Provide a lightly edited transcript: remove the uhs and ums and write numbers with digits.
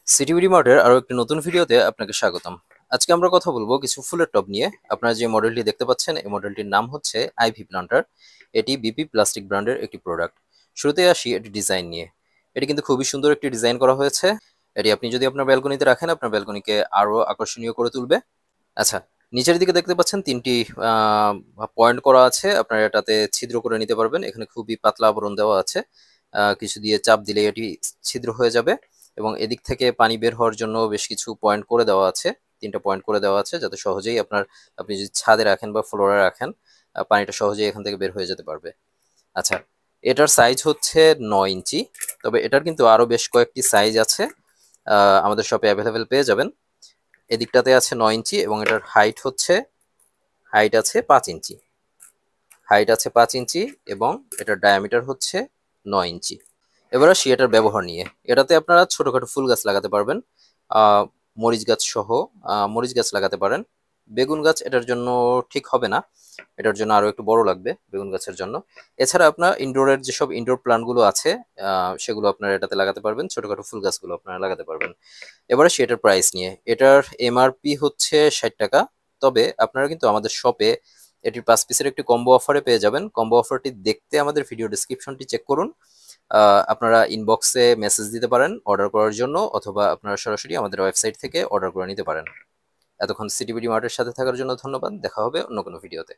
সিটিবিডি মার্টের আরো একটি নতুন ভিডিওতে আপনাকে স্বাগতম। আজকে আমরা কথা বলবো কিছু ফুলের টব নিয়ে। আপনারা যে মডেলটি দেখতে পাচ্ছেন এই মডেলটির নাম হচ্ছে আইভি প্লান্টার। এটি বিপি প্লাস্টিক ব্র্যান্ডের একটি প্রোডাক্ট। শুরুতে আসি এটি ডিজাইন নিয়ে। এটি কিন্তু খুবই সুন্দর একটি ডিজাইন করা হয়েছে। এটি আপনি যদি আপনার ব্যালকনিতে রাখেন আপনার ব্যালকনিকে আরো আকর্ষণীয় করে তুলবে। আচ্ছা, নিচের দিকে দেখতে পাচ্ছেন তিনটি পয়েন্ট করা আছে, আপনারা এটাতে ছিদ্র করে নিতে পারবেন। এখানে খুবই পাতলা আবরণ দেওয়া আছে, কিছু দিয়ে চাপ দিলে এটি ছিদ্র হয়ে যাবে। এবং এদিক থেকে পানি বের হওয়ার জন্য বেশ কিছু পয়েন্ট করে দেওয়া আছে, তিনটা পয়েন্ট করে দেওয়া আছে, যাতে সহজেই আপনি যদি ছাদে রাখেন বা ফ্লোরে রাখেন পানিটা সহজেই এখান থেকে বের হয়ে যেতে পারবে। আচ্ছা, এটার সাইজ হচ্ছে 9 ইঞ্চি। তবে এটার কিন্তু আরো বেশ কয়েকটি সাইজ আছে, আমাদের শপে অ্যাভেলেবেল পেয়ে যাবেন। এদিকটাতে আছে 9 ইঞ্চি এবং এটার হাইট আছে 5 ইঞ্চি। হাইট আছে 5 ইঞ্চি এবং এটার ডায়ামিটার হচ্ছে 9 ইঞ্চি। এবার আসি এটার ব্যবহার নিয়ে। এটাতে আপনারা ছোটখাটো ফুল গাছ লাগাতে পারবেন, আহ মরিচ গাছ সহ মরিচ গাছ লাগাতে পারেন। বেগুন গাছ এটার জন্য ঠিক হবে না, এটার জন্য আরো একটু বড় লাগবে বেগুন গাছের জন্য। এছাড়া আপনার ইনডোরের যেসব ইনডোর প্ল্যান্ট গুলো আছে সেগুলো আপনারা এটাতে লাগাতে পারবেন, ছোটখাটো ফুল গাছগুলো আপনারা লাগাতে পারবেন। এবারে সেটার প্রাইস নিয়ে, এটার এমআরপি হচ্ছে 60 টাকা। তবে আপনারা কিন্তু আমাদের শপে এটির 5 পিসের একটি কম্বো অফারে পেয়ে যাবেন। কম্বো অফারটি দেখতে আমাদের ভিডিও ডিসক্রিপশনটি চেক করুন। আপনারা ইনবক্সে মেসেজ দিতে পারেন অর্ডার করার জন্য, অথবা আপনারা সরাসরি আমাদের ওয়েবসাইট থেকে অর্ডার করে নিতে পারেন। এতক্ষণ সিটিবিডি মার্টের সাথে থাকার জন্য ধন্যবাদ। দেখা হবে অন্য কোনো ভিডিওতে।